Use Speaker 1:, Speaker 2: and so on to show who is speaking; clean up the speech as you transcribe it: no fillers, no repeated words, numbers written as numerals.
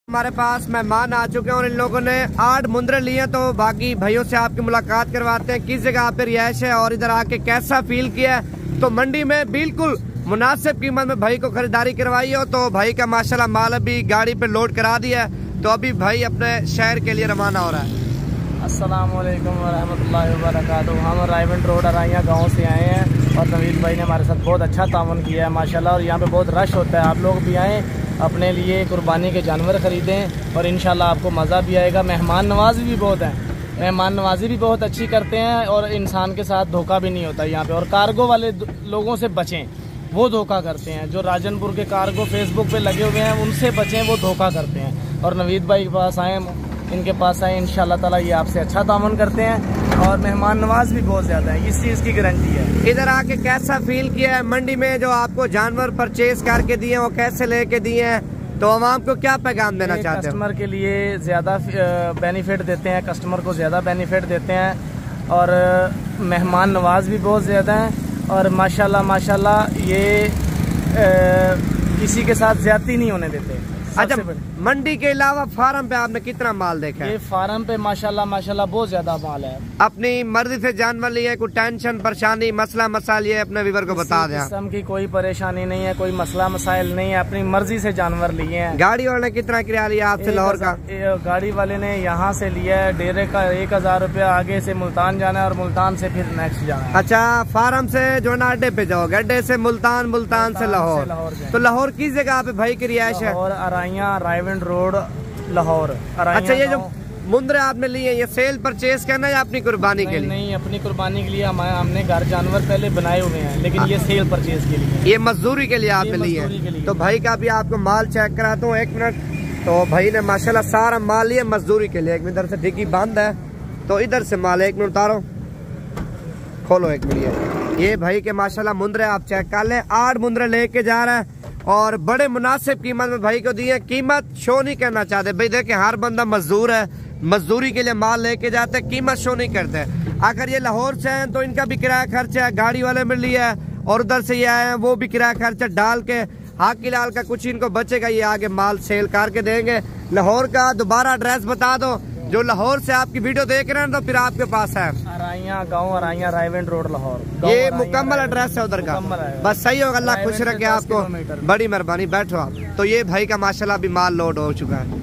Speaker 1: हमारे पास मेहमान आ चुके हैं और इन लोगों ने 8 मुंदरे लिए, तो बाकी भाइयों से आपकी मुलाकात करवाते हैं किस जगह पे रिहाइश है और इधर आके कैसा फील किया है। तो मंडी में बिल्कुल मुनासिब कीमत में भाई को खरीदारी करवाई हो, तो भाई का माशाल्लाह माल अभी गाड़ी पे लोड करा दिया है, तो अभी भाई अपने शहर के लिए रवाना हो रहा है।
Speaker 2: अस्सलाम वालेकुम रहमतुल्लाहि व बरकातुहू। हम रायवंड रोड अराइया गाँव से आए हैं और नवीद भाई ने हमारे साथ बहुत अच्छा तावन किया है माशाल्लाह। और यहाँ पे बहुत रश होता है, आप लोग भी आएँ, अपने लिए कुर्बानी के जानवर ख़रीदें और इंशाल्लाह आपको मज़ा भी आएगा। मेहमान नवाजी भी बहुत हैं, मेहमान नवाजी भी बहुत अच्छी करते हैं और इंसान के साथ धोखा भी नहीं होता यहाँ पे। और कार्गो वाले लोगों से बचें, वो धोखा करते हैं। जो राजनपुर के कार्गो फेसबुक पे लगे हुए हैं उनसे बचें, वो धोखा करते हैं। और नवीद भाई के पास आए, इनके पास आए, इंशाल्लाह ताला ये आपसे अच्छा तामन करते हैं और मेहमान नवाज भी बहुत ज़्यादा है, इस चीज़ की गारंटी है।
Speaker 1: इधर आके कैसा फील किया है मंडी में, जो आपको जानवर परचेज करके दिए वो कैसे लेके दिए हैं, तो आवाम को क्या पैगाम देना चाहते हैं?
Speaker 2: कस्टमर के लिए ज़्यादा बेनिफिट देते हैं, कस्टमर को ज़्यादा बेनिफिट देते हैं और मेहमान नवाज भी बहुत ज़्यादा हैं और माशाल्लाह माशाल्लाह ये किसी के साथ ज्यादती नहीं होने देते।
Speaker 1: अच्छा, मंडी के अलावा फार्म पे आपने कितना माल देखा है?
Speaker 2: ये फार्म पे माशाल्लाह माशाल्लाह बहुत ज्यादा माल है।
Speaker 1: अपनी मर्जी से जानवर लिए, कोई टेंशन परेशानी मसला मसाइल ये अपने व्यूअर को बता दें।
Speaker 2: किस्म की कोई परेशानी नहीं है, कोई मसला मसाइल नहीं है, अपनी मर्जी से जानवर लिए हैं।
Speaker 1: गाड़ी वाले ने कितना किराया लिया आपसे लाहौर का?
Speaker 2: गाड़ी वाले ने यहाँ से लिया है डेरे का 1000 रुपया, आगे से मुल्तान जाना है और मुल्तान से फिर नेक्स्ट जाना है।
Speaker 1: अच्छा, फार्म से जो ना अड्डे पे जाओगे, अड्डे से मुल्तान, मुल्तान से लाहौर। तो लाहौर किस जगह पे भाई की रिहाइश है?
Speaker 2: रायवंड रोड लाहौर।
Speaker 1: अच्छा, ये जो मुंदरे आपने लिए ये सेल परचेज करना है या अपनी कुर्बानी के लिए?
Speaker 2: नहीं, अपनी कुर्बानी के लिए हमने घर जानवर पहले बनाए हुए हैं, लेकिन ये सेल परचेज के लिए,
Speaker 1: ये मजदूरी के लिए आपने लिए। तो भाई का भी आपको माल चेक कराता हूँ, 1 मिनट। तो भाई ने माशाल्लाह सारा माल लिया मजदूरी के लिए। इधर से डिग्गी बंद है तो इधर से माल 1 मिनट उतारो, खोलो 1 मिनट। ये भाई के माशाल्लाह मुंदरे आप चेक कर लें, 8 मुंदरे लेके जा रहा है और बड़े मुनासिब कीमत में भाई को दिए। कीमत शो नहीं करना चाहते भाई, देखे हर बंदा मजदूर है, मजदूरी के लिए माल लेके जाते, कीमत शो नहीं करते। अगर ये लाहौर से हैं तो इनका भी किराया खर्चा है, गाड़ी वाले में लिया है, और उधर से ये आए हैं वो भी किराया खर्चा डाल के हाकी लाल का कुछ इनको बचेगा, ये आगे माल सेल करके देंगे। लाहौर का दोबारा एड्रेस बता दो, जो लाहौर से आपकी वीडियो देख रहे हैं तो फिर आपके पास है
Speaker 2: अराइया गाँव, अराइया रायवंड रोड लाहौर।
Speaker 1: ये मुकम्मल एड्रेस है उधर का, बस सही होगा। अल्लाह खुश रखे आपको, बड़ी मेहरबानी। बैठो आप। तो ये भाई का माशाल्लाह भी माल लोड हो चुका है।